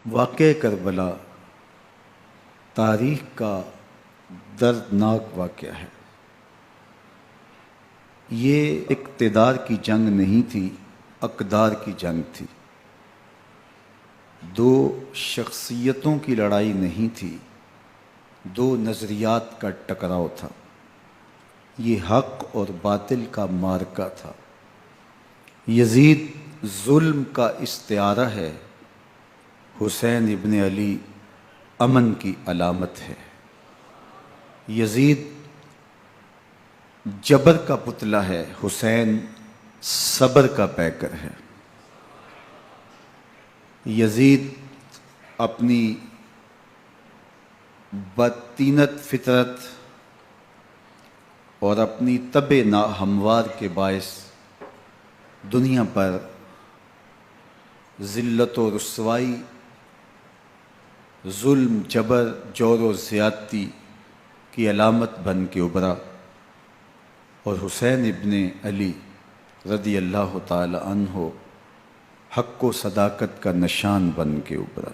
واقعہ کربلا تاریخ کا دردناک واقعہ ہے۔ یہ اقتدار کی جنگ نہیں تھی، اقدار کی جنگ تھی۔ دو شخصیتوں کی لڑائی نہیں تھی، دو نظریات کا ٹکراؤ تھا۔ یہ حق اور باطل کا معرکہ تھا۔ یزید ظلم کا استعارہ ہے، حسین ابن علی امن کی علامت ہے۔ یزید جبر کا پتلا ہے، حسین صبر کا پیکر ہے۔ یزید اپنی بدطینت فطرت اور اپنی طبع ناہموار کے باعث دنیا پر ذلت و رسوائی، ظلم، جبر، جور و زیادتی کی علامت بن کے ابھرا، اور حسین ابن علی رضی اللہ تعالی عنہ حق و صداقت کا نشان بن کے ابھرا۔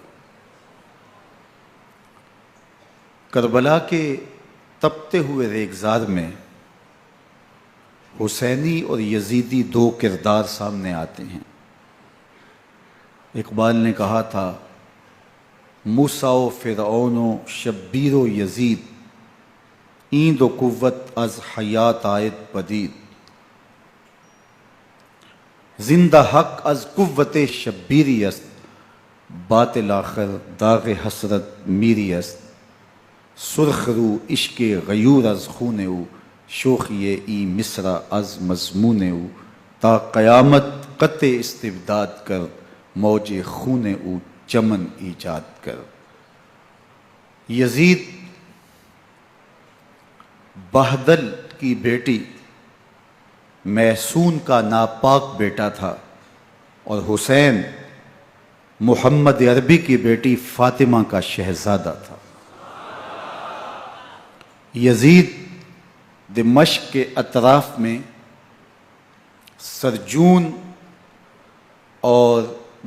کربلا کے تپتے ہوئے ریگزار میں حسینی اور یزیدی دو کردار سامنے آتے ہیں۔ اقبال نے کہا تھا، موسیٰ و فرعون و شبیر و یزید، این دو قوت از حیات آید پدید، زندہ حق از قوت شبیری است، باطل آخر داغ حسرت میری است، سرخ رو عشق غیور از خون او، شوخی ای مصرع از مضمون او، تا قیامت قطع استبداد کر، موج خون او چمن ایجاد کر۔ یزید بہدل کی بیٹی محسون کا ناپاک بیٹا تھا، اور حسین محمد عربی کی بیٹی فاطمہ کا شہزادہ تھا۔ یزید دمشق کے اطراف میں سرجون اور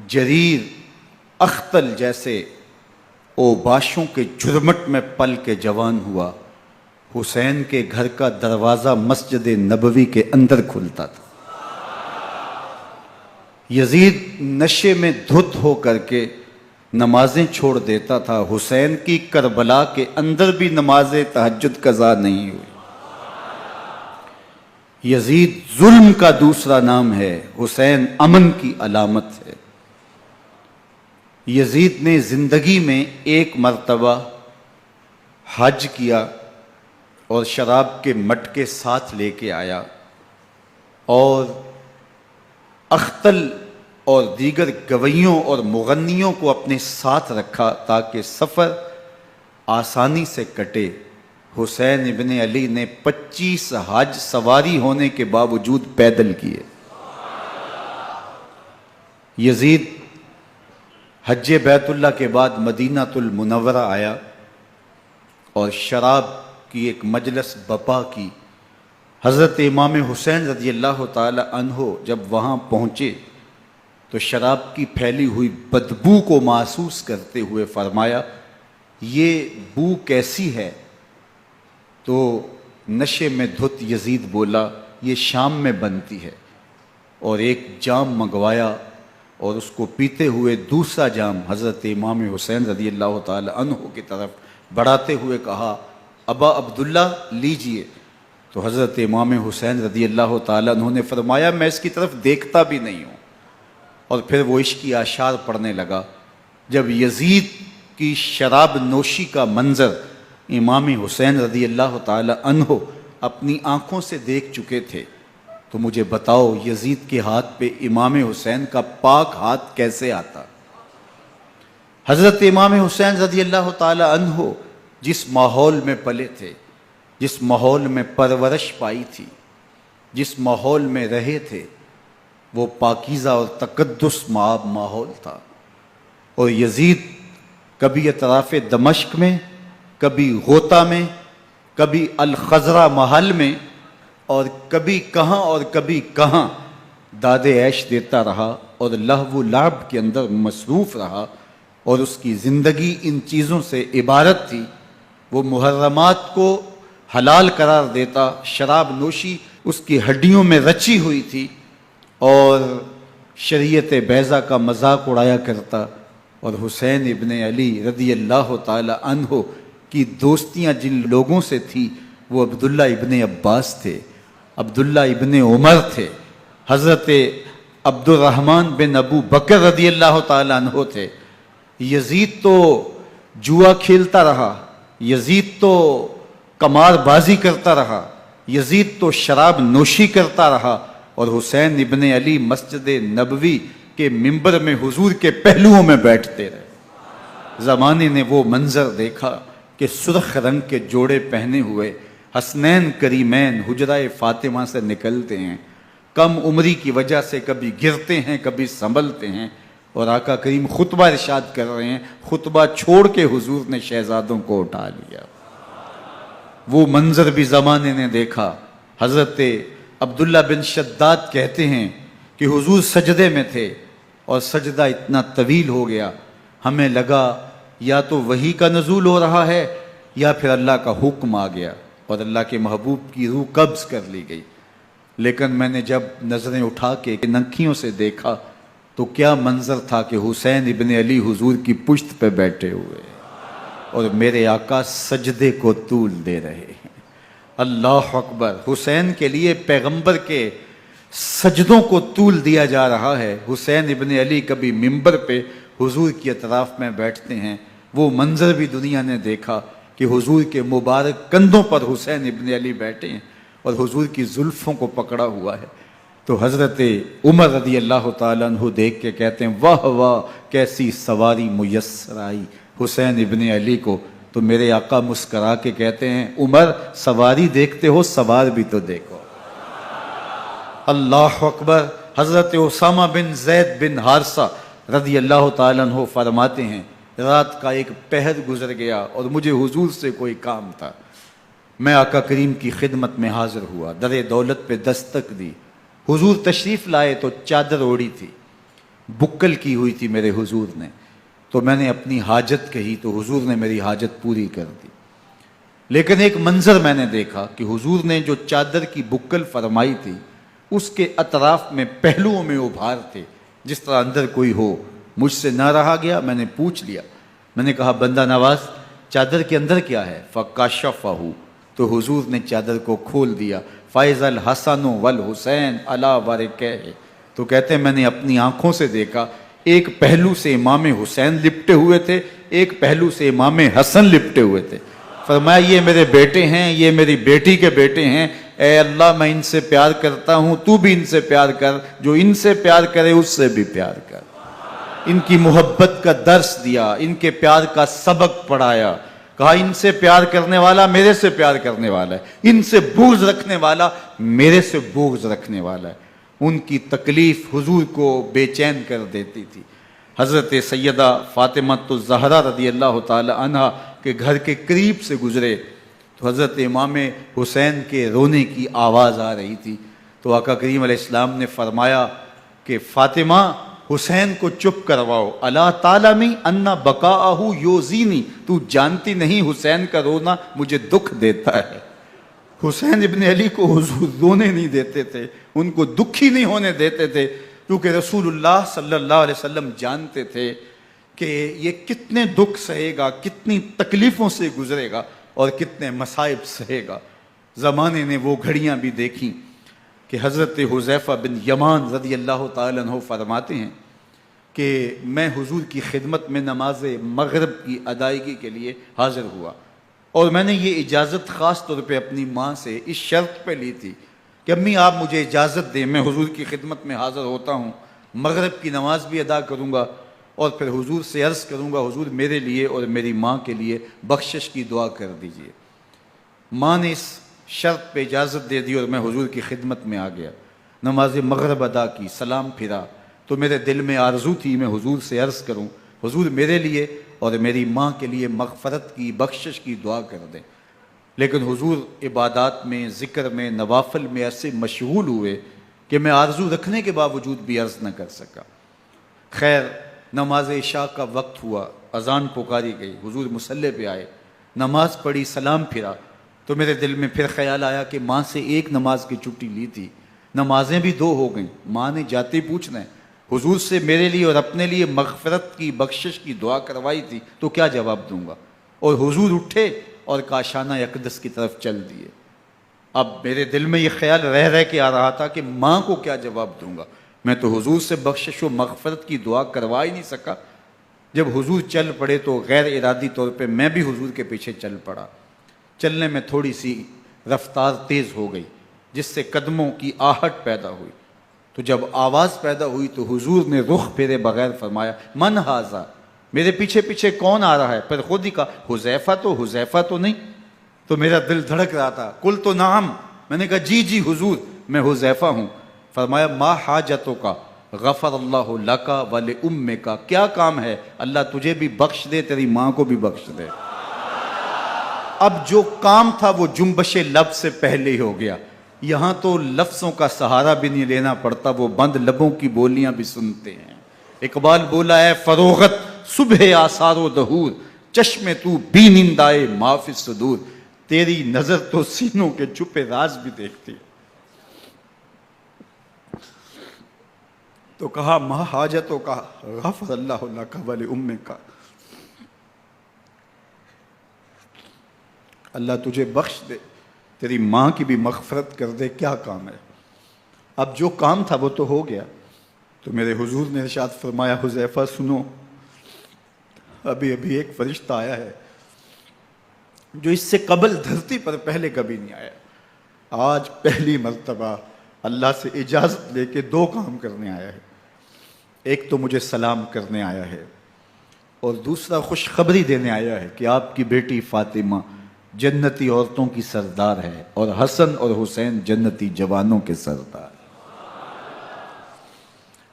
جریر اختل جیسے اوباشوں کے جھرمٹ میں پل کے جوان ہوا۔ حسین کے گھر کا دروازہ مسجد نبوی کے اندر کھلتا تھا۔ یزید نشے میں دھت ہو کر کے نمازیں چھوڑ دیتا تھا۔ حسین کی کربلا کے اندر بھی نماز تہجد قضا نہیں ہوئی۔ یزید ظلم کا دوسرا نام ہے، حسین امن کی علامت ہے۔ یزید نے زندگی میں ایک مرتبہ حج کیا اور شراب کے مٹکے ساتھ لے کے آیا، اور اختل اور دیگر گویوں اور مغنیوں کو اپنے ساتھ رکھا تاکہ سفر آسانی سے کٹے۔ حسین ابن علی نے 25 حج سواری ہونے کے باوجود پیدل کیے۔ یزید حج بیت اللہ کے بعد مدینہ المنورہ آیا اور شراب کی ایک مجلس بپا کی۔ حضرت امام حسین رضی اللہ تعالی عنہ جب وہاں پہنچے تو شراب کی پھیلی ہوئی بدبو کو محسوس کرتے ہوئے فرمایا، یہ بو کیسی ہے؟ تو نشے میں دھت یزید بولا، یہ شام میں بنتی ہے، اور ایک جام منگوایا اور اس کو پیتے ہوئے دوسرا جام حضرت امام حسین رضی اللہ تعالی عنہ کی طرف بڑھاتے ہوئے کہا، ابا عبداللہ لیجئے۔ تو حضرت امام حسین رضی اللہ تعالی عنہ نے فرمایا، میں اس کی طرف دیکھتا بھی نہیں ہوں، اور پھر وہ عشقی اشعار پڑھنے لگا۔ جب یزید کی شراب نوشی کا منظر امام حسین رضی اللہ تعالی عنہ اپنی آنکھوں سے دیکھ چکے تھے، تو مجھے بتاؤ یزید کے ہاتھ پہ امام حسین کا پاک ہاتھ کیسے آتا؟ حضرت امام حسین رضی اللہ تعالی عنہ جس ماحول میں پلے تھے، جس ماحول میں پرورش پائی تھی، جس ماحول میں رہے تھے، وہ پاکیزہ اور تقدس مآب ماحول تھا۔ اور یزید کبھی اطراف دمشق میں، کبھی غوطہ میں، کبھی الخضرہ محل میں، اور کبھی کہاں داد عیش دیتا رہا اور لہو و لعب کے اندر مصروف رہا، اور اس کی زندگی ان چیزوں سے عبارت تھی۔ وہ محرمات کو حلال قرار دیتا، شراب نوشی اس کی ہڈیوں میں رچی ہوئی تھی، اور شریعت بیضا کا مذاق اڑایا کرتا۔ اور حسین ابن علی رضی اللہ تعالی عنہ کی دوستیاں جن لوگوں سے تھی وہ عبداللہ ابن عباس تھے، عبداللہ ابن عمر تھے، حضرت عبد الرحمن بن ابو بکر رضی اللہ تعالی عنہ تھے۔ یزید تو جوا کھیلتا رہا، یزید تو قمار بازی کرتا رہا، یزید تو شراب نوشی کرتا رہا، اور حسین ابن علی مسجد نبوی کے ممبر میں حضور کے پہلوؤں میں بیٹھتے رہے۔ زمانے نے وہ منظر دیکھا کہ سرخ رنگ کے جوڑے پہنے ہوئے حسنین کریمین حجرہ فاطمہ سے نکلتے ہیں، کم عمری کی وجہ سے کبھی گرتے ہیں کبھی سنبھلتے ہیں، اور آقا کریم خطبہ ارشاد کر رہے ہیں، خطبہ چھوڑ کے حضور نے شہزادوں کو اٹھا لیا۔ وہ منظر بھی زمانے نے دیکھا۔ حضرت عبداللہ بن شداد کہتے ہیں کہ حضور سجدے میں تھے اور سجدہ اتنا طویل ہو گیا، ہمیں لگا یا تو وحی کا نزول ہو رہا ہے یا پھر اللہ کا حکم آ گیا اور اللہ کے محبوب کی روح قبض کر لی گئی۔ لیکن میں نے جب نظریں اٹھا کے ننکیوں سے دیکھا تو کیا منظر تھا کہ حسین ابن علی حضور کی پشت پہ بیٹھے ہوئے اور میرے آقا سجدے کو طول دے رہے ہیں۔ اللہ اکبر! حسین کے لیے پیغمبر کے سجدوں کو طول دیا جا رہا ہے۔ حسین ابن علی کبھی ممبر پہ حضور کی اطراف میں بیٹھتے ہیں، وہ منظر بھی دنیا نے دیکھا کہ حضور کے مبارک کندھوں پر حسین ابن علی بیٹھے ہیں اور حضور کی زلفوں کو پکڑا ہوا ہے۔ تو حضرت عمر رضی اللہ تعالیٰ عنہ دیکھ کے کہتے ہیں واہ واہ کیسی سواری میسر آئی حسین ابن علی کو۔ تو میرے آقا مسکرا کے کہتے ہیں عمر سواری دیکھتے ہو سوار بھی تو دیکھو۔ اللہ اکبر! حضرت اسامہ بن زید بن حارثہ رضی اللہ تعالیٰ عنہ فرماتے ہیں رات کا ایک پہر گزر گیا اور مجھے حضور سے کوئی کام تھا، میں آقا کریم کی خدمت میں حاضر ہوا، در دولت پہ دستک دی، حضور تشریف لائے تو چادر اوڑی تھی، بکل کی ہوئی تھی میرے حضور نے، تو میں نے اپنی حاجت کہی تو حضور نے میری حاجت پوری کر دی۔ لیکن ایک منظر میں نے دیکھا کہ حضور نے جو چادر کی بکل فرمائی تھی اس کے اطراف میں پہلوؤں میں ابھار تھے جس طرح اندر کوئی ہو۔ مجھ سے نہ رہا گیا، میں نے پوچھ لیا، میں نے کہا بندہ نواز چادر کے اندر کیا ہے؟ فَكَشَفَهُ، تو حضور نے چادر کو کھول دیا۔ فَإِذَا الْحَسَنُ وَالْحُسَيْنُ عَلَىٰ وَرِكَيْهِ، تو کہتے ہیں میں نے اپنی آنکھوں سے دیکھا ایک پہلو سے امام حسین لپٹے ہوئے تھے، ایک پہلو سے امام حسن لپٹے ہوئے تھے۔ فرمایا یہ میرے بیٹے ہیں، یہ میری بیٹی کے بیٹے ہیں، اے اللہ میں ان سے پیار کرتا ہوں، تو بھی ان سے پیار کر، جو ان سے پیار کرے اس سے بھی پیار کر۔ ان کی محبت کا درس دیا، ان کے پیار کا سبق پڑھایا، کہا ان سے پیار کرنے والا میرے سے پیار کرنے والا ہے، ان سے بغض رکھنے والا میرے سے بغض رکھنے والا ہے۔ ان کی تکلیف حضور کو بے چین کر دیتی تھی۔ حضرت سیدہ فاطمہ الزہرا رضی اللہ تعالی عنہ کے گھر کے قریب سے گزرے تو حضرت امام حسین کے رونے کی آواز آ رہی تھی، تو آقا کریم علیہ السلام نے فرمایا کہ فاطمہ حسین کو چپ کرواؤ، الا تعلمی ان بقاءہ یوزینی، تو جانتی نہیں حسین کا رونا مجھے دکھ دیتا ہے۔ حسین ابن علی کو حضور رونے نہیں دیتے تھے، ان کو دکھی نہیں ہونے دیتے تھے، کیونکہ رسول اللہ صلی اللہ علیہ وسلم جانتے تھے کہ یہ کتنے دکھ سہے گا، کتنی تکلیفوں سے گزرے گا اور کتنے مصائب سہے گا۔ زمانے نے وہ گھڑیاں بھی دیکھیں کہ حضرت حذیفہ بن یمان رضی اللہ تعالیٰ عنہ فرماتے ہیں کہ میں حضور کی خدمت میں نماز مغرب کی ادائیگی کے لیے حاضر ہوا، اور میں نے یہ اجازت خاص طور پہ اپنی ماں سے اس شرط پہ لی تھی کہ امی آپ مجھے اجازت دیں، میں حضور کی خدمت میں حاضر ہوتا ہوں، مغرب کی نماز بھی ادا کروں گا اور پھر حضور سے عرض کروں گا حضور میرے لیے اور میری ماں کے لیے بخشش کی دعا کر دیجئے۔ ماں نے اس شرط پہ اجازت دے دی اور میں حضور کی خدمت میں آ گیا، نماز مغرب ادا کی، سلام پھرا تو میرے دل میں آرزو تھی میں حضور سے عرض کروں حضور میرے لیے اور میری ماں کے لیے مغفرت کی بخشش کی دعا کر دیں، لیکن حضور عبادات میں ذکر میں نوافل میں ایسے مشغول ہوئے کہ میں آرزو رکھنے کے باوجود بھی عرض نہ کر سکا۔ خیر نماز عشاء کا وقت ہوا، اذان پکاری گئی، حضور مصلی پہ آئے، نماز پڑھی، سلام پھرا، تو میرے دل میں پھر خیال آیا کہ ماں سے ایک نماز کی چھٹی لی تھی، نمازیں بھی 2 ہو گئیں، ماں نے جاتے پوچھنا ہے حضور سے میرے لیے اور اپنے لیے مغفرت کی، بخشش کی دعا کروائی تھی، تو کیا جواب دوں گا؟ اور حضور اٹھے اور کاشانہ اقدس کی طرف چل دیے۔ اب میرے دل میں یہ خیال رہ کے آ رہا تھا کہ ماں کو کیا جواب دوں گا، میں تو حضور سے بخشش و مغفرت کی دعا کروا ہی نہیں سکا۔ جب حضور چل پڑے تو غیر ارادی طور پہ میں بھی حضور کے پیچھے چل پڑا۔ چلنے میں تھوڑی سی رفتار تیز ہو گئی، جس سے قدموں کی آہٹ پیدا ہوئی، تو جب آواز پیدا ہوئی تو حضور نے رخ پھیرے بغیر فرمایا من ھذا، میرے پیچھے پیچھے کون آ رہا ہے؟ پھر خود ہی کہا حذیفہ تو نہیں؟ تو میرا دل دھڑک رہا تھا، قلت نعم، میں نے کہا جی حضور میں حذیفہ ہوں۔ فرمایا ما حاجتک غفر اللہ لک ولامک، کیا کام ہے؟ اللہ تجھے بھی بخش دے، تیری ماں کو بھی بخش دے۔ اب جو کام تھا وہ جنبش لب سے پہلے ہی ہو گیا، یہاں تو لفظوں کا سہارا بھی نہیں لینا پڑتا، وہ بند لبوں کی بولیاں بھی سنتے ہیں۔ اقبال بولا ہے فروغت صبح آثار و دہور، چشم تو بی نندائے ما فی الصدور، تیری نظر تو سینوں کے چھپے راز بھی دیکھتی۔ تو کہا ما حاجتوں کا غفر اللہ لک ولامک، اللہ تجھے بخش دے، تیری ماں کی بھی مغفرت کر دے، کیا کام ہے؟ اب جو کام تھا وہ تو ہو گیا۔ تو میرے حضور نے ارشاد فرمایا حذیفہ سنو، ابھی ایک فرشتہ آیا ہے جو اس سے قبل دھرتی پر پہلے کبھی نہیں آیا، آج پہلی مرتبہ اللہ سے اجازت لے کے 2 کام کرنے آیا ہے۔ ایک تو مجھے سلام کرنے آیا ہے، اور دوسرا خوشخبری دینے آیا ہے کہ آپ کی بیٹی فاطمہ جنتی عورتوں کی سردار ہے، اور حسن اور حسین جنتی جوانوں کے سردار۔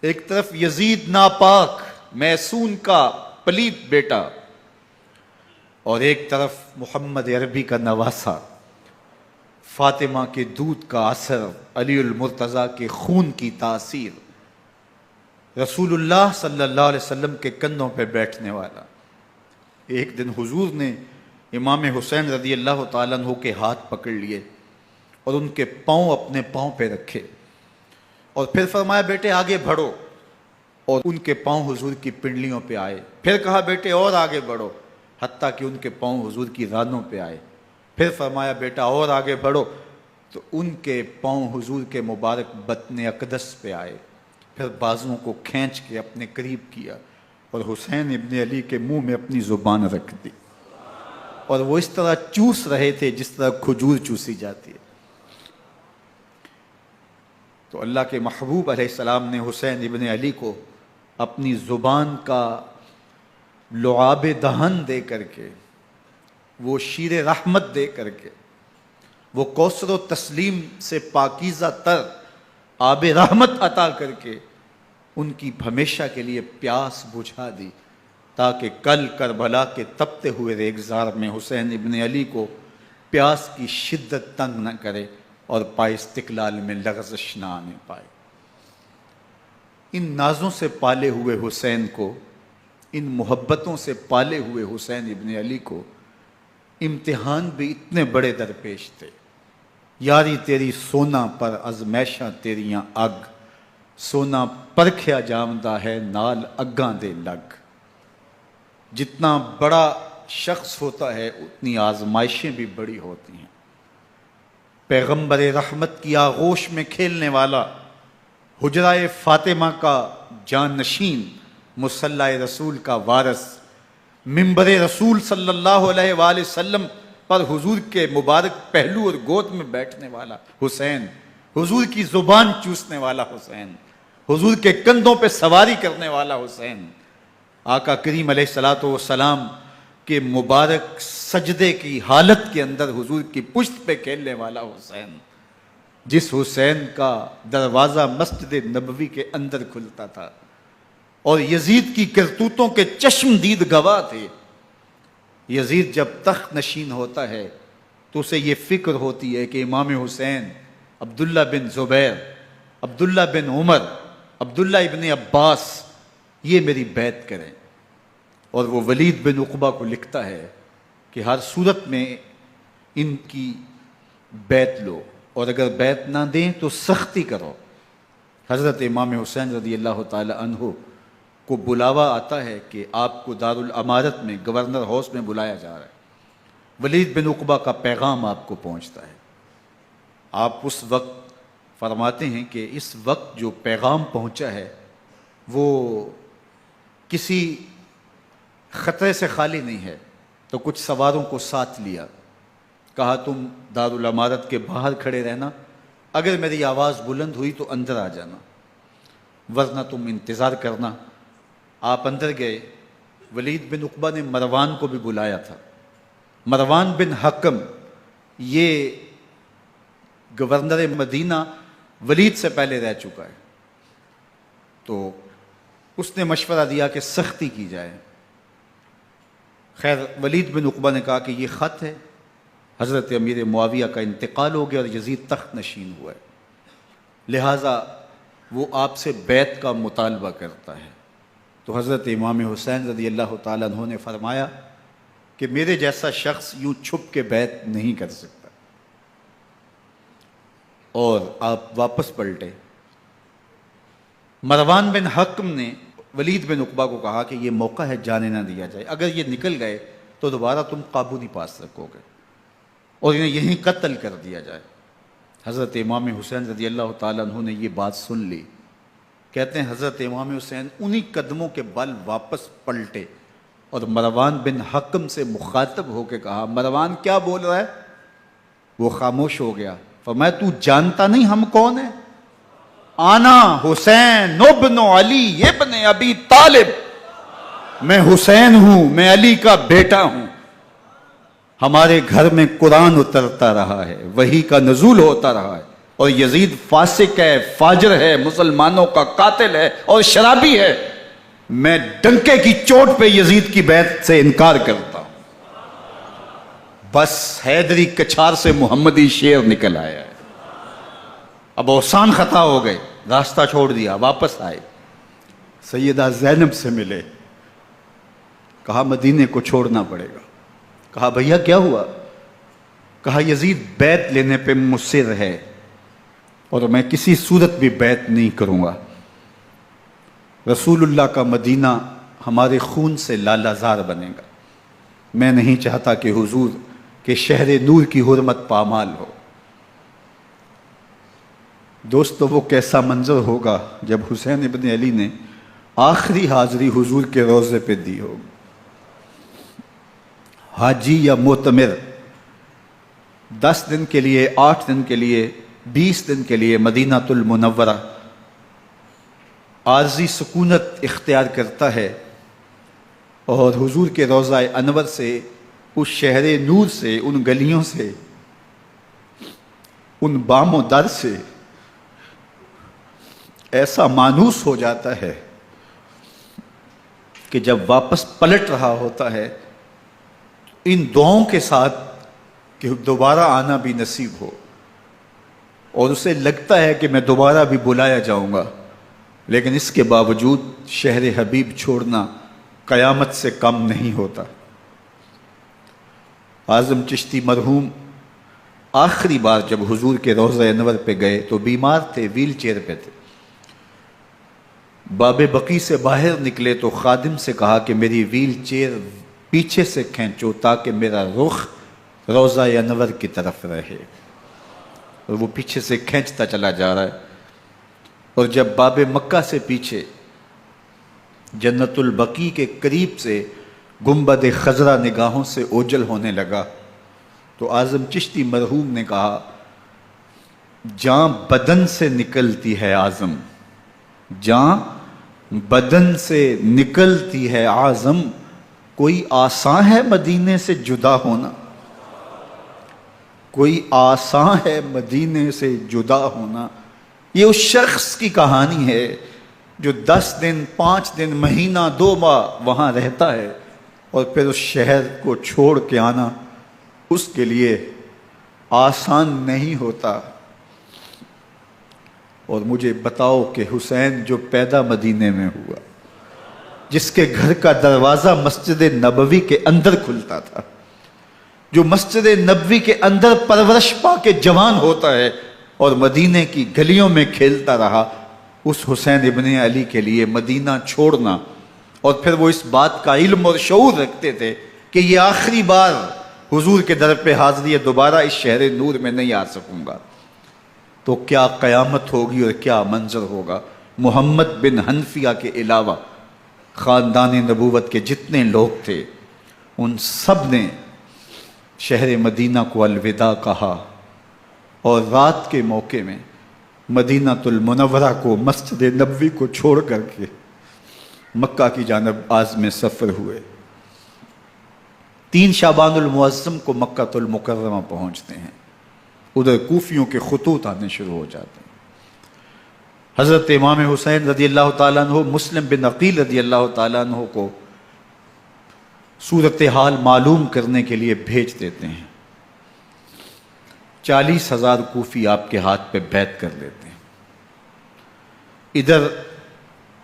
ایک طرف یزید ناپاک میسون کا پلیت بیٹا، اور ایک طرف محمد عربی کا نواسا، فاطمہ کے دودھ کا اثر، علی المرتضیٰ کے خون کی تاثیر، رسول اللہ صلی اللہ علیہ وسلم کے کندھوں پہ بیٹھنے والا۔ ایک دن حضور نے امام حسین رضی اللہ تعالیٰ عنہ کے ہاتھ پکڑ لیے اور ان کے پاؤں اپنے پاؤں پہ رکھے، اور پھر فرمایا بیٹے آگے بڑھو، اور ان کے پاؤں حضور کی پنڈلیوں پہ آئے۔ پھر کہا بیٹے اور آگے بڑھو، حتیٰ کہ ان کے پاؤں حضور کی رانوں پہ آئے۔ پھر فرمایا بیٹا اور آگے بڑھو، تو ان کے پاؤں حضور کے مبارک بطن اقدس پہ آئے۔ پھر بازوؤں کو کھینچ کے اپنے قریب کیا اور حسین ابن علی کے منہ میں اپنی زبان رکھ دی، اور وہ اس طرح چوس رہے تھے جس طرح کھجور چوسی جاتی ہے۔ تو اللہ کے محبوب علیہ السلام نے حسین ابن علی کو اپنی زبان کا لعاب دہن دے کر کے، وہ شیر رحمت دے کر کے، وہ کوثر و تسلیم سے پاکیزہ تر آب رحمت عطا کر کے ان کی ہمیشہ کے لیے پیاس بجھا دی، تاکہ کل کربلا کے تپتے ہوئے ریگزار میں حسین ابن علی کو پیاس کی شدت تنگ نہ کرے اور پائے استقلال میں لغزش نہ آنے پائے۔ ان نازوں سے پالے ہوئے حسین کو، ان محبتوں سے پالے ہوئے حسین ابن علی کو امتحان بھی اتنے بڑے درپیش تھے۔ یاری تیری سونا پر ازمیشاں تیریاں اگ، سونا پرکھیا جامدہ ہے نال اگاں دے لگ۔ جتنا بڑا شخص ہوتا ہے اتنی آزمائشیں بھی بڑی ہوتی ہیں۔ پیغمبر رحمت کی آغوش میں کھیلنے والا، حجرہ فاطمہ کا جانشین، مصلی رسول کا وارث، منبر رسول صلی اللہ علیہ وآلہ وسلم پر حضور کے مبارک پہلو اور گود میں بیٹھنے والا حسین، حضور کی زبان چوسنے والا حسین، حضور کے کندھوں پہ سواری کرنے والا حسین، آقا کریم علیہ الصلوۃ والسلام کے مبارک سجدے کی حالت کے اندر حضور کی پشت پہ کھیلنے والا حسین، جس حسین کا دروازہ مسجد نبوی کے اندر کھلتا تھا اور یزید کی کرتوتوں کے چشم دید گواہ تھے۔ یزید جب تخت نشین ہوتا ہے تو اسے یہ فکر ہوتی ہے کہ امام حسین، عبداللہ بن زبیر، عبداللہ بن عمر، عبداللہ ابن عباس یہ میری بیعت کریں۔ اور وہ ولید بن عقبہ کو لکھتا ہے کہ ہر صورت میں ان کی بیعت لو، اور اگر بیعت نہ دیں تو سختی کرو۔ حضرت امام حسین رضی اللہ تعالی عنہ کو بلاوا آتا ہے کہ آپ کو دارالامارت میں گورنر ہاؤس میں بلایا جا رہا ہے، ولید بن عقبہ کا پیغام آپ کو پہنچتا ہے۔ آپ اس وقت فرماتے ہیں کہ اس وقت جو پیغام پہنچا ہے وہ کسی خطرے سے خالی نہیں ہے، تو کچھ سواروں کو ساتھ لیا، کہا تم دارالامارت کے باہر کھڑے رہنا، اگر میری آواز بلند ہوئی تو اندر آ جانا، ورنہ تم انتظار کرنا۔ آپ اندر گئے۔ ولید بن عقبہ نے مروان کو بھی بلایا تھا۔ مروان بن حکم یہ گورنر مدینہ ولید سے پہلے رہ چکا ہے، تو اس نے مشورہ دیا کہ سختی کی جائے۔ خیر ولید بن عقبہ نے کہا کہ یہ خط ہے، حضرت امیر معاویہ کا انتقال ہو گیا اور یزید تخت نشین ہوا ہے، لہٰذا وہ آپ سے بیعت کا مطالبہ کرتا ہے۔ تو حضرت امام حسین رضی اللہ تعالیٰ عنہ نے فرمایا کہ میرے جیسا شخص یوں چھپ کے بیعت نہیں کر سکتا، اور آپ واپس پلٹے۔ مروان بن حکم نے ولید بن عقبہ کو کہا کہ یہ موقع ہے، جانے نہ دیا جائے، اگر یہ نکل گئے تو دوبارہ تم قابو نہیں پا سکو گے، اور انہیں یہیں قتل کر دیا جائے۔ حضرت امام حسین رضی اللہ تعالیٰ عنہ نے یہ بات سن لی۔ کہتے ہیں حضرت امام حسین انہی قدموں کے بل واپس پلٹے اور مروان بن حکم سے مخاطب ہو کے کہا، مروان کیا بول رہا ہے؟ وہ خاموش ہو گیا۔ فرمایا تو جانتا نہیں ہم کون ہیں؟ آنا حسین ابن علی ابن ابی طالب، میں حسین ہوں، میں علی کا بیٹا ہوں، ہمارے گھر میں قرآن اترتا رہا ہے، وحی کا نزول ہوتا رہا ہے، اور یزید فاسق ہے، فاجر ہے، مسلمانوں کا قاتل ہے اور شرابی ہے، میں ڈنکے کی چوٹ پہ یزید کی بیعت سے انکار کرتا ہوں۔ بس حیدری کچھار سے محمدی شیر نکل آیا ہے۔ اب اوسان خطا ہو گئے، راستہ چھوڑ دیا، واپس آئے، سیدہ زینب سے ملے، کہا مدینے کو چھوڑنا پڑے گا۔ کہا بھیا کیا ہوا؟ کہا یزید بیعت لینے پہ مصر ہے اور میں کسی صورت بھی بیعت نہیں کروں گا۔ رسول اللہ کا مدینہ ہمارے خون سے لالا زار بنے گا، میں نہیں چاہتا کہ حضور کے شہر نور کی حرمت پامال ہو۔ دوستو وہ کیسا منظر ہوگا جب حسین ابن علی نے آخری حاضری حضور کے روضے پہ دی ہوگی۔ حاجی یا معتمر 10 دن کے لیے، 8 دن کے لیے، 20 دن کے لیے مدینہ المنورہ عارضی سکونت اختیار کرتا ہے، اور حضور کے روضہ انور سے، اس شہر نور سے، ان گلیوں سے، ان بام و در سے ایسا مانوس ہو جاتا ہے کہ جب واپس پلٹ رہا ہوتا ہے ان دعاؤں کے ساتھ کہ دوبارہ آنا بھی نصیب ہو، اور اسے لگتا ہے کہ میں دوبارہ بھی بلایا جاؤں گا، لیکن اس کے باوجود شہر حبیب چھوڑنا قیامت سے کم نہیں ہوتا۔ اعظم چشتی مرحوم آخری بار جب حضور کے روضہ انور پہ گئے تو بیمار تھے، ویل چیئر پہ تھے۔ باب بقی سے باہر نکلے تو خادم سے کہا کہ میری ویل چیئر پیچھے سے کھینچو تاکہ میرا رخ روضہ انور کی طرف رہے، اور وہ پیچھے سے کھینچتا چلا جا رہا ہے، اور جب باب مکہ سے پیچھے جنت البقیع کے قریب سے گنبد خضرا نگاہوں سے اوجل ہونے لگا تو اعظم چشتی مرحوم نے کہا، جان بدن سے نکلتی ہے اعظم، جان بدن سے نکلتی ہے اعظم، کوئی آسان ہے مدینے سے جدا ہونا، کوئی آسان ہے مدینے سے جدا ہونا۔ یہ اس شخص کی کہانی ہے جو 10 دن، 5 دن، مہینہ، 2 ماہ وہاں رہتا ہے، اور پھر اس شہر کو چھوڑ کے آنا اس کے لیے آسان نہیں ہوتا۔ اور مجھے بتاؤ کہ حسین جو پیدا مدینے میں ہوا، جس کے گھر کا دروازہ مسجد نبوی کے اندر کھلتا تھا، جو مسجد نبوی کے اندر پرورش پا کے جوان ہوتا ہے اور مدینے کی گلیوں میں کھیلتا رہا، اس حسین ابن علی کے لیے مدینہ چھوڑنا، اور پھر وہ اس بات کا علم اور شعور رکھتے تھے کہ یہ آخری بار حضور کے در پہ حاضری ہے، دوبارہ اس شہر نور میں نہیں آ سکوں گا، تو کیا قیامت ہوگی اور کیا منظر ہوگا۔ محمد بن حنفیہ کے علاوہ خاندان نبوت کے جتنے لوگ تھے ان سب نے شہر مدینہ کو الوداع کہا، اور رات کے موقع میں مدینہ المنورہ کو، مسجد نبوی کو چھوڑ کر کے مکہ کی جانب عازم سفر ہوئے۔ 3 شعبان المعظم کو مکہ المکرمہ پہنچتے ہیں، ادھر کوفیوں کے خطوط آنے شروع ہو جاتے ہیں۔ حضرت امام حسین رضی اللہ تعالیٰ عنہ مسلم بن عقیل رضی اللہ تعالیٰ عنہ کو صورتحال معلوم کرنے کے لیے بھیج دیتے ہیں۔ 40,000 کوفی آپ کے ہاتھ پہ بیعت کر لیتے ہیں۔ ادھر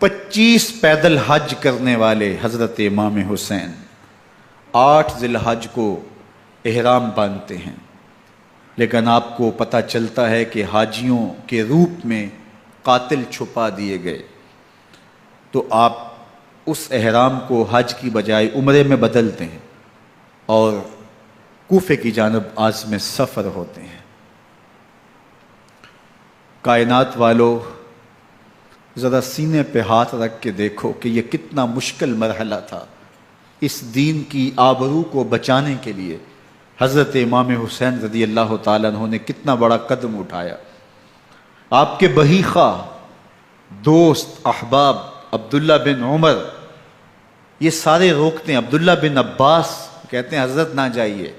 25 پیدل حج کرنے والے حضرت امام حسین 8 ذی الحج کو احرام باندھتے ہیں، لیکن آپ کو پتہ چلتا ہے کہ حاجیوں کے روپ میں قاتل چھپا دیے گئے، تو آپ اس احرام کو حج کی بجائے عمرے میں بدلتے ہیں اور کوفے کی جانب عازم سفر ہوتے ہیں۔ کائنات والو، ذرا سینے پہ ہاتھ رکھ کے دیکھو کہ یہ کتنا مشکل مرحلہ تھا۔ اس دین کی آبرو کو بچانے کے لیے حضرت امام حسین رضی اللہ تعالیٰ عنہ نے کتنا بڑا قدم اٹھایا۔ آپ کے بہی خواہ، دوست، احباب عبداللہ بن عمر یہ سارے روکتے ہیں، عبداللہ بن عباس کہتے ہیں حضرت نہ جائیے،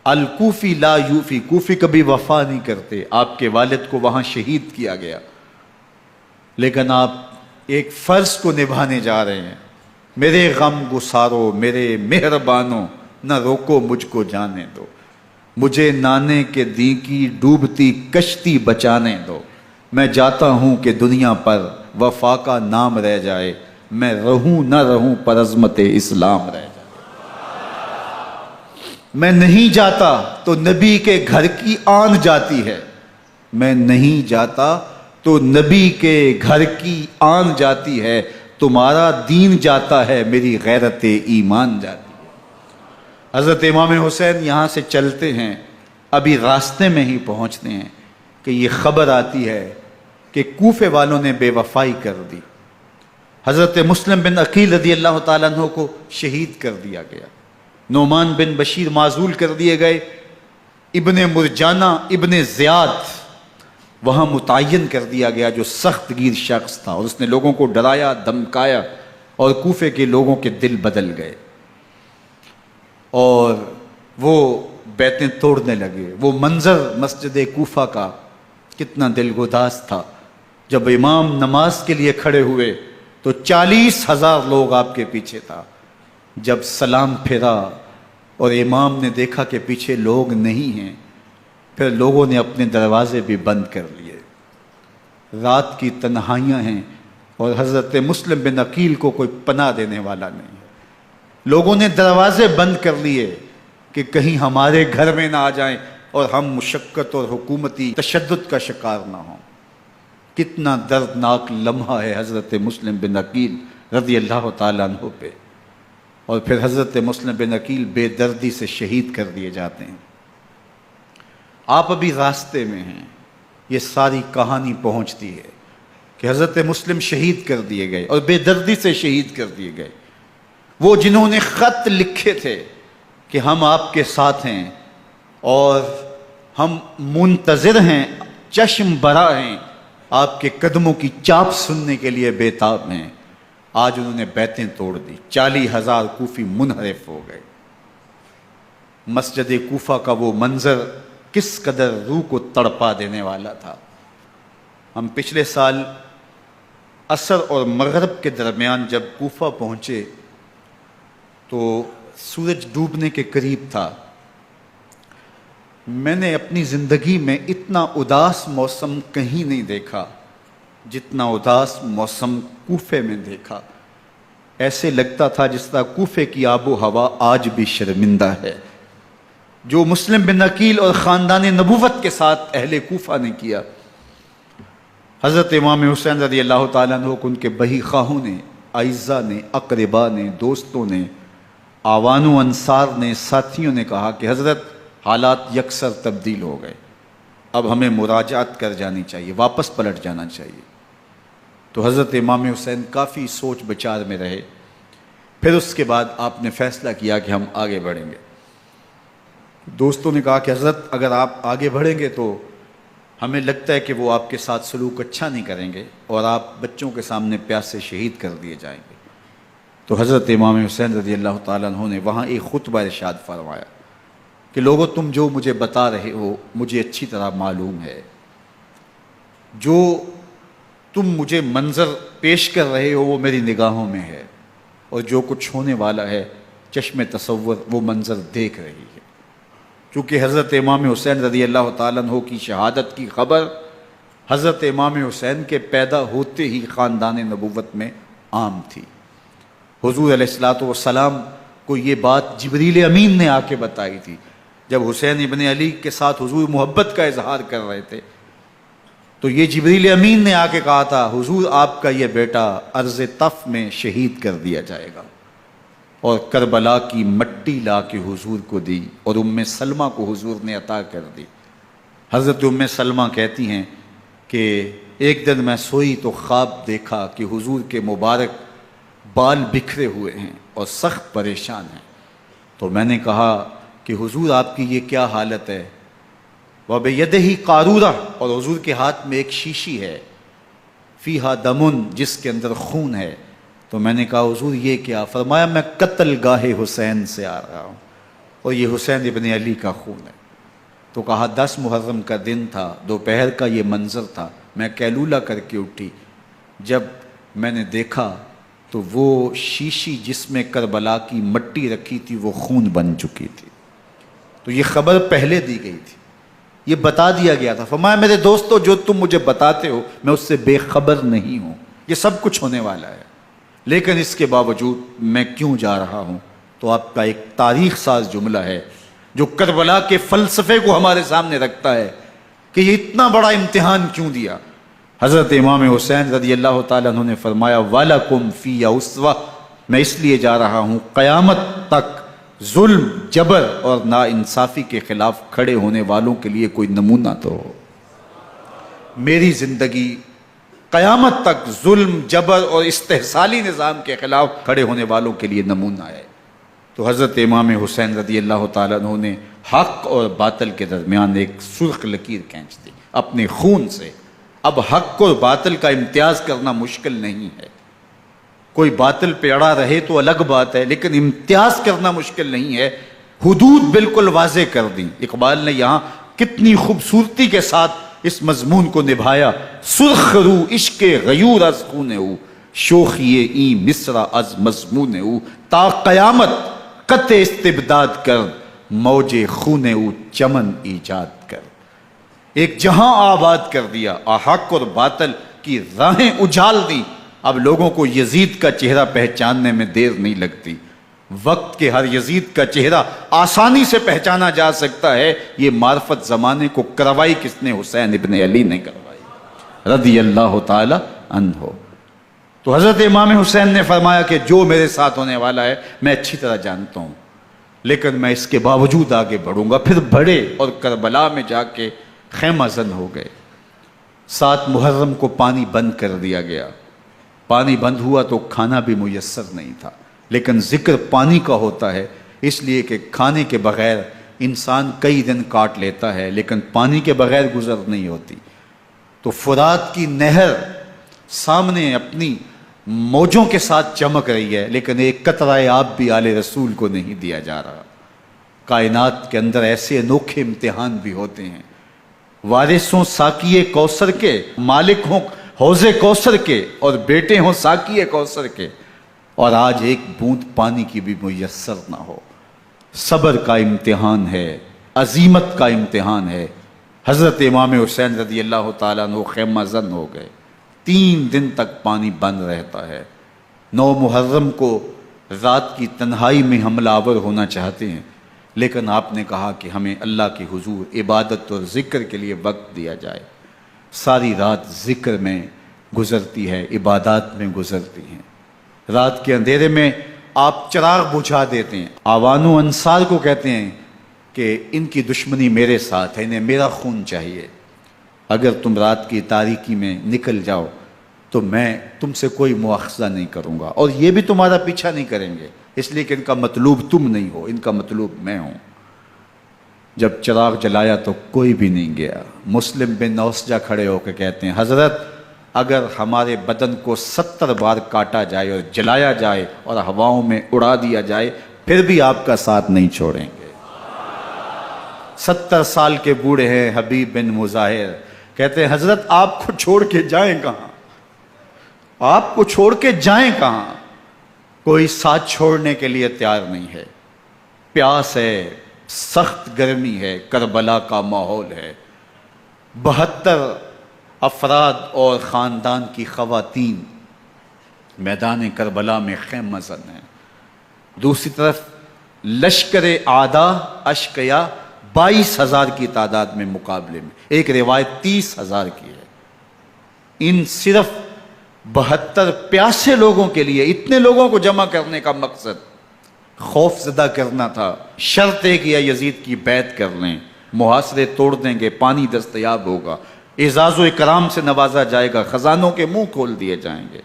الکوفی لا یوفی، کوفی کبھی وفا نہیں کرتے، آپ کے والد کو وہاں شہید کیا گیا، لیکن آپ ایک فرض کو نبھانے جا رہے ہیں۔ میرے غم گسارو میرے مہربانوں، نہ روکو مجھ کو جانے دو، مجھے نانے کے دی کی ڈوبتی کشتی بچانے دو، میں جاتا ہوں کہ دنیا پر وفا کا نام رہ جائے، میں رہوں نہ رہوں پر عظمت اسلام رہ جائے۔ میں نہیں جاتا تو نبی کے گھر کی آن جاتی ہے، میں نہیں جاتا تو نبی کے گھر کی آن جاتی ہے، تمہارا دین جاتا ہے میری غیرت ایمان جاتی ہے۔ حضرت امام حسین یہاں سے چلتے ہیں، ابھی راستے میں ہی پہنچتے ہیں کہ یہ خبر آتی ہے کہ کوفے والوں نے بے وفائی کر دی، حضرت مسلم بن عقیل رضی اللہ تعالیٰ عنہ کو شہید کر دیا گیا، نعمان بن بشیر معزول کر دیے گئے، ابن مرجانہ ابن زیاد وہاں متعین کر دیا گیا جو سخت گیر شخص تھا، اور اس نے لوگوں کو ڈرایا دھمکایا اور کوفے کے لوگوں کے دل بدل گئے اور وہ بیتیں توڑنے لگے۔ وہ منظر مسجد کوفہ کا کتنا دلگداز تھا، جب امام نماز کے لیے کھڑے ہوئے تو 40,000 لوگ آپ کے پیچھے تھا، جب سلام پھیرا اور امام نے دیکھا کہ پیچھے لوگ نہیں ہیں، پھر لوگوں نے اپنے دروازے بھی بند کر لیے۔ رات کی تنہائیاں ہیں اور حضرت مسلم بن عقیل کو کوئی پناہ دینے والا نہیں ہے، لوگوں نے دروازے بند کر لیے کہ کہیں ہمارے گھر میں نہ آ جائیں اور ہم مشقت اور حکومتی تشدد کا شکار نہ ہوں۔ کتنا دردناک لمحہ ہے حضرت مسلم بن عقیل رضی اللہ تعالیٰ عنہ پہ، اور پھر حضرت مسلم بن عقیل بے دردی سے شہید کر دیے جاتے ہیں۔ آپ ابھی راستے میں ہیں، یہ ساری کہانی پہنچتی ہے کہ حضرت مسلم شہید کر دیے گئے اور بے دردی سے شہید کر دیے گئے۔ وہ جنہوں نے خط لکھے تھے کہ ہم آپ کے ساتھ ہیں اور ہم منتظر ہیں، چشم برا ہیں، آپ کے قدموں کی چاپ سننے کے لیے بےتاب ہیں، آج انہوں نے بیتیں توڑ دی، 40,000 کوفی منحرف ہو گئے۔ مسجد کوفہ کا وہ منظر کس قدر روح کو تڑپا دینے والا تھا۔ ہم پچھلے سال عصر اور مغرب کے درمیان جب کوفہ پہنچے تو سورج ڈوبنے کے قریب تھا۔ میں نے اپنی زندگی میں اتنا اداس موسم کہیں نہیں دیکھا جتنا اداس موسم کوفے میں دیکھا۔ ایسے لگتا تھا جس طرح کوفے کی آب و ہوا آج بھی شرمندہ ہے۔ جو مسلم بن عقیل اور خاندان نبوت کے ساتھ اہل کوفہ نے کیا، حضرت امام حسین رضی اللہ تعالیٰ عنہ کو ان کے بہی خواہوں نے، اعزاء نے، اقربا نے، دوستوں نے، آوان و انصار نے، ساتھیوں نے کہا کہ حضرت حالات یکسر تبدیل ہو گئے، اب ہمیں مراجعت کر جانی چاہیے، واپس پلٹ جانا چاہیے۔ تو حضرت امام حسین کافی سوچ بچار میں رہے، پھر اس کے بعد آپ نے فیصلہ کیا کہ ہم آگے بڑھیں گے۔ دوستوں نے کہا کہ حضرت اگر آپ آگے بڑھیں گے تو ہمیں لگتا ہے کہ وہ آپ کے ساتھ سلوک اچھا نہیں کریں گے اور آپ بچوں کے سامنے پیاس سے شہید کر دیے جائیں گے۔ تو حضرت امام حسین رضی اللہ تعالیٰ عنہ نے وہاں ایک خطبہ ارشاد فرمایا کہ لوگوں تم جو مجھے بتا رہے ہو مجھے اچھی طرح معلوم ہے، جو تم مجھے منظر پیش کر رہے ہو وہ میری نگاہوں میں ہے، اور جو کچھ ہونے والا ہے چشم تصور وہ منظر دیکھ رہی ہے۔ چونکہ حضرت امام حسین رضی اللہ تعالیٰ عنہ کی شہادت کی خبر حضرت امام حسین کے پیدا ہوتے ہی خاندان نبوت میں عام تھی۔ حضور علیہ الصلوۃ والسلام کو یہ بات جبریل امین نے آ کے بتائی تھی جب حسین ابن علی کے ساتھ حضور محبت کا اظہار کر رہے تھے، تو یہ جبریل امین نے آ کے کہا تھا حضور آپ کا یہ بیٹا ارض طف میں شہید کر دیا جائے گا، اور کربلا کی مٹی لا کے حضور کو دی اور ام سلمہ کو حضور نے عطا کر دی۔ حضرت ام سلمہ کہتی ہیں کہ ایک دن میں سوئی تو خواب دیکھا کہ حضور کے مبارک بال بکھرے ہوئے ہیں اور سخت پریشان ہیں، تو میں نے کہا کہ حضور آپ کی یہ کیا حالت ہے؟ وَبِيَدِهِ قَارُورَةٌ، اور حضور کے ہاتھ میں ایک شیشی ہے، فِيهَا دَمٌ، جس کے اندر خون ہے۔ تو میں نے کہا حضور یہ کیا؟ فرمایا میں قتل گاہ حسین سے آ رہا ہوں اور یہ حسین ابن علی کا خون ہے۔ تو کہا 10 محرم کا دن تھا، دوپہر کا یہ منظر تھا، میں کیلولہ کر کے اٹھی، جب میں نے دیکھا تو وہ شیشی جس میں کربلا کی مٹی رکھی تھی وہ خون بن چکی تھی۔ تو یہ خبر پہلے دی گئی تھی، یہ بتا دیا گیا تھا۔ فرمایا میرے دوستو جو تم مجھے بتاتے ہو میں اس سے بے خبر نہیں ہوں، یہ سب کچھ ہونے والا ہے، لیکن اس کے باوجود میں کیوں جا رہا ہوں؟ تو آپ کا ایک تاریخ ساز جملہ ہے جو کربلا کے فلسفے کو ہمارے سامنے رکھتا ہے کہ یہ اتنا بڑا امتحان کیوں دیا۔ حضرت امام حسین رضی اللہ تعالیٰ عنہ نے فرمایا وَلَكُمْ فِي أُسْوَةٌ، میں اس لیے جا رہا ہوں قیامت تک ظلم، جبر اور ناانصافی کے خلاف کھڑے ہونے والوں کے لیے کوئی نمونہ تو ہو۔ میری زندگی قیامت تک ظلم، جبر اور استحصالی نظام کے خلاف کھڑے ہونے والوں کے لیے نمونہ ہے۔ تو حضرت امام حسین رضی اللہ تعالیٰ عنہ نے حق اور باطل کے درمیان ایک سرخ لکیر کھینچ دی اپنے خون سے۔ اب حق اور باطل کا امتیاز کرنا مشکل نہیں ہے، کوئی باطل پہ اڑا رہے تو الگ بات ہے، لیکن امتیاز کرنا مشکل نہیں ہے۔ حدود بالکل واضح کر دیں۔ اقبال نے یہاں کتنی خوبصورتی کے ساتھ اس مضمون کو نبھایا۔ سرخ رو عشق غیور از خون او، شوخی این مصرع از مضمون او، تا قیامت قطع استبداد کر، موج خون او چمن ایجاد کر۔ ایک جہاں آباد کر دیا، حق اور باطل کی راہیں اجال دی۔ اب لوگوں کو یزید کا چہرہ پہچاننے میں دیر نہیں لگتی، وقت کے ہر یزید کا چہرہ آسانی سے پہچانا جا سکتا ہے۔ یہ معرفت زمانے کو کروائی کس نے؟ حسین ابن علی نے کروائی رضی اللہ تعالی عنہ۔ تو حضرت امام حسین نے فرمایا کہ جو میرے ساتھ ہونے والا ہے میں اچھی طرح جانتا ہوں، لیکن میں اس کے باوجود آگے بڑھوں گا۔ پھر بڑھے اور کربلا میں جا کے خیمہ زن ہو گئے۔ 7 محرم کو پانی بند کر دیا گیا، پانی بند ہوا تو کھانا بھی میسر نہیں تھا، لیکن ذکر پانی کا ہوتا ہے اس لیے کہ کھانے کے بغیر انسان کئی دن کاٹ لیتا ہے، لیکن پانی کے بغیر گزر نہیں ہوتی۔ تو فرات کی نہر سامنے اپنی موجوں کے ساتھ چمک رہی ہے، لیکن ایک قطرہ آب بھی آل رسول کو نہیں دیا جا رہا۔ کائنات کے اندر ایسے انوکھے امتحان بھی ہوتے ہیں۔ وارث ہوں ساقی کوثر کے، مالک ہوں حوض کوثر کے، اور بیٹے ہوں ساقی کوثر کے، اور آج ایک بوند پانی کی بھی میسر نہ ہو۔ صبر کا امتحان ہے، عزیمت کا امتحان ہے۔ حضرت امام حسین رضی اللہ تعالیٰ عنہ خیمہ زن ہو گئے۔ 3 دن تک پانی بند رہتا ہے، 9 محرم کو رات کی تنہائی میں حملہ آور ہونا چاہتے ہیں، لیکن آپ نے کہا کہ ہمیں اللہ کے حضور عبادت اور ذکر کے لیے وقت دیا جائے۔ ساری رات ذکر میں گزرتی ہے، عبادات میں گزرتی ہیں۔ رات کے اندھیرے میں آپ چراغ بجھا دیتے ہیں۔ آوان و انصار کو کہتے ہیں کہ ان کی دشمنی میرے ساتھ ہے، انہیں میرا خون چاہیے، اگر تم رات کی تاریکی میں نکل جاؤ تو میں تم سے کوئی مواخذہ نہیں کروں گا، اور یہ بھی تمہارا پیچھا نہیں کریں گے، اس لیے کہ ان کا مطلوب تم نہیں ہو، ان کا مطلوب میں ہوں۔ جب چراغ جلایا تو کوئی بھی نہیں گیا۔ مسلم بن نوسجہ کھڑے ہو کے کہتے ہیں حضرت اگر ہمارے بدن کو 70 بار کاٹا جائے اور جلایا جائے اور ہواؤں میں اڑا دیا جائے پھر بھی آپ کا ساتھ نہیں چھوڑیں گے۔ 70 سال کے بوڑھے ہیں حبیب بن مظاہر، کہتے ہیں حضرت آپ کو چھوڑ کے جائیں کہاں، آپ کو چھوڑ کے جائیں کہاں، کوئی ساتھ چھوڑنے کے لیے تیار نہیں ہے۔ پیاس ہے، سخت گرمی ہے، کربلا کا ماحول ہے، 72 افراد اور خاندان کی خواتین میدان کربلا میں خیمہ زن ہیں۔ دوسری طرف لشکر اعداء اشقیا 22,000 کی تعداد میں مقابلے میں، ایک روایت 30,000 کی ہے۔ ان صرف 72 پیاسے لوگوں کے لیے اتنے لوگوں کو جمع کرنے کا مقصد خوف زدہ کرنا تھا۔ شرط ہے کہ یزید کی بیعت کر لیں، محاصرے توڑ دیں گے، پانی دستیاب ہوگا، اعزاز و اکرام سے نوازا جائے گا، خزانوں کے منہ کھول دیے جائیں گے۔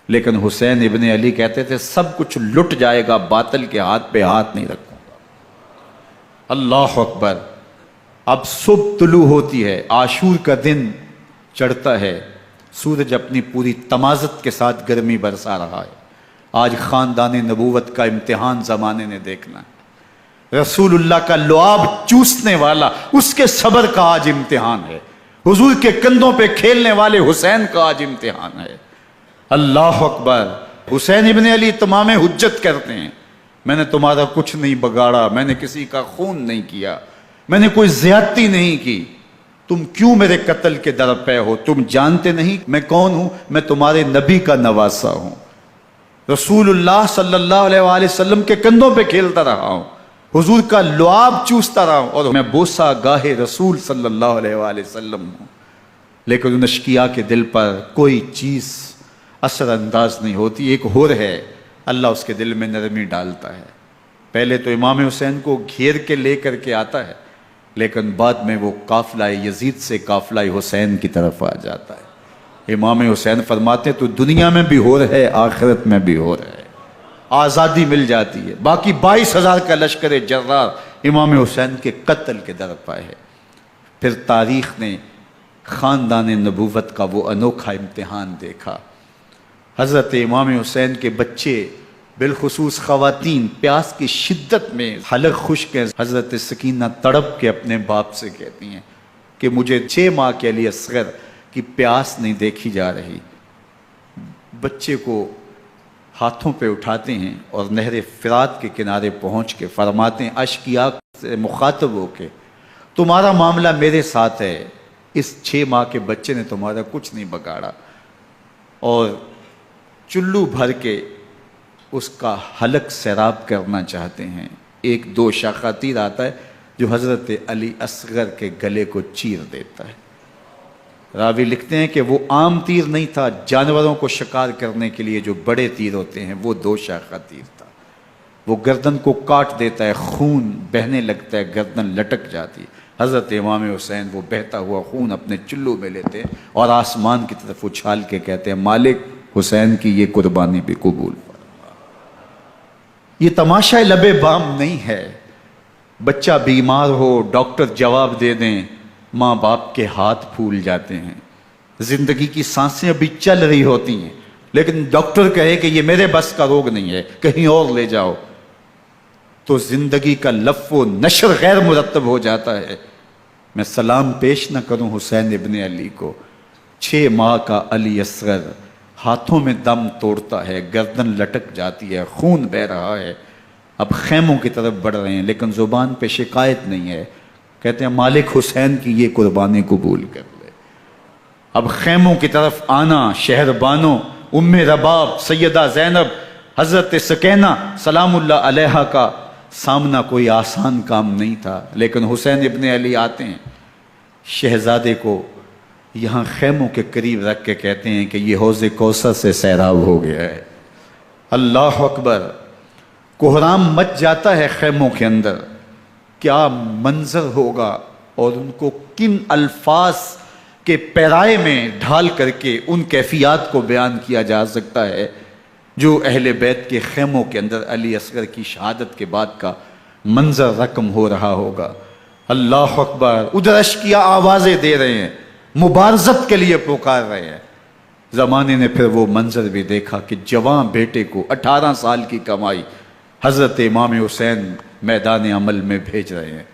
لیکن حسین ابن علی کہتے تھے سب کچھ لٹ جائے گا، باطل کے ہاتھ پہ ہاتھ نہیں رکھوں گا۔ اللہ اکبر۔ اب صبح طلوع ہوتی ہے، عاشور کا دن چڑھتا ہے، سورج اپنی پوری تمازت کے ساتھ گرمی برسا رہا ہے۔ آج خاندان نبوت کا امتحان زمانے نے دیکھنا ہے۔ رسول اللہ کا لعاب چوسنے والا اس کے صبر کا آج امتحان ہے، حضور کے کندھوں پہ کھیلنے والے حسین کا آج امتحان ہے۔ اللہ اکبر۔ حسین ابن علی تمام حجت کرتے ہیں میں نے تمہارا کچھ نہیں بگاڑا، میں نے کسی کا خون نہیں کیا، میں نے کوئی زیادتی نہیں کی، تم کیوں میرے قتل کے در پہ ہو؟ تم جانتے نہیں میں کون ہوں؟ میں تمہارے نبی کا نواسا ہوں، رسول اللہ صلی اللہ علیہ وآلہ وسلم کے کندھوں پہ کھیلتا رہا ہوں، حضور کا لعاب چوستا رہا ہوں، اور میں بوسہ گاہ رسول صلی اللہ علیہ وآلہ وسلم ہوں۔ لیکن ان اشقیاء کے دل پر کوئی چیز اثر انداز نہیں ہوتی۔ ایک ہور ہے، اللہ اس کے دل میں نرمی ڈالتا ہے۔ پہلے تو امام حسین کو گھیر کے لے کر کے آتا ہے، لیکن بعد میں وہ قافلہ یزید سے قافلہ حسین کی طرف آ جاتا ہے۔ امام حسین فرماتے ہیں تو دنیا میں بھی ہور ہے، آخرت میں بھی ہور ہے، آزادی مل جاتی ہے۔ باقی 22,000 کا لشکر جرار امام حسین کے قتل کے در پائے ہے۔ پھر تاریخ نے خاندان نبوت کا وہ انوکھا امتحان دیکھا۔ حضرت امام حسین کے بچے بالخصوص خواتین پیاس کی شدت میں حلق خشک ہیں۔ حضرت سکینہ تڑپ کے اپنے باپ سے کہتی ہیں کہ مجھے 6 ماہ کے لیے اصغر کی پیاس نہیں دیکھی جا رہی۔ بچے کو ہاتھوں پہ اٹھاتے ہیں اور نہر فرات کے کنارے پہنچ کے فرماتے ہیں اشقیاء سے مخاطب ہو کے تمہارا معاملہ میرے ساتھ ہے، اس 6 ماہ کے بچے نے تمہارا کچھ نہیں بگاڑا، اور چلو بھر کے اس کا حلق سیراب کرنا چاہتے ہیں۔ ایک 2 شاخہ تیر آتا ہے جو حضرت علی اصغر کے گلے کو چیر دیتا ہے۔ راوی لکھتے ہیں کہ وہ عام تیر نہیں تھا، جانوروں کو شکار کرنے کے لیے جو بڑے تیر ہوتے ہیں وہ 2 شاخہ تیر تھا۔ وہ گردن کو کاٹ دیتا ہے، خون بہنے لگتا ہے، گردن لٹک جاتی ہے۔ حضرت امام حسین وہ بہتا ہوا خون اپنے چلو میں لیتے ہیں اور آسمان کی طرف اچھال کے کہتے ہیں مالک حسین کی یہ قربانی بھی قبول فرما۔ یہ تماشا لب بام نہیں ہے، بچہ بیمار ہو ڈاکٹر جواب دے دیں، ماں باپ کے ہاتھ پھول جاتے ہیں، زندگی کی سانسیں ابھی چل رہی ہوتی ہیں، لیکن ڈاکٹر کہے کہ یہ میرے بس کا روگ نہیں ہے، کہیں اور لے جاؤ، تو زندگی کا لف و نشر غیر مرتب ہو جاتا ہے۔ میں سلام پیش نہ کروں حسین ابن علی کو، 6 ماہ کا علی اصغر ہاتھوں میں دم توڑتا ہے، گردن لٹک جاتی ہے، خون بہہ رہا ہے، اب خیموں کی طرف بڑھ رہے ہیں، لیکن زبان پہ شکایت نہیں ہے، کہتے ہیں مالک حسین کی یہ قربانی قبول کر لے۔ اب خیموں کی طرف آنا، شہر بانوں ام رباب سیدہ زینب حضرت سکینہ سلام اللہ علیہا کا سامنا کوئی آسان کام نہیں تھا، لیکن حسین ابن علی آتے ہیں، شہزادے کو یہاں خیموں کے قریب رکھ کے کہتے ہیں کہ یہ حوض کوثر سے سیراب ہو گیا ہے۔ اللہ اکبر، کوہرام مچ جاتا ہے خیموں کے اندر، کیا منظر ہوگا اور ان کو کن الفاظ کے پیرائے میں ڈھال کر کے ان کیفیات کو بیان کیا جا سکتا ہے جو اہل بیت کے خیموں کے اندر علی اصغر کی شہادت کے بعد کا منظر رقم ہو رہا ہوگا۔ اللہ اکبر، ادھر عشقیہ آوازیں دے رہے ہیں، مبارزت کے لیے پکار رہے ہیں۔ زمانے نے پھر وہ منظر بھی دیکھا کہ جوان بیٹے کو 18 سال کی کمائی حضرت امام حسین میدان عمل میں بھیج رہے ہیں۔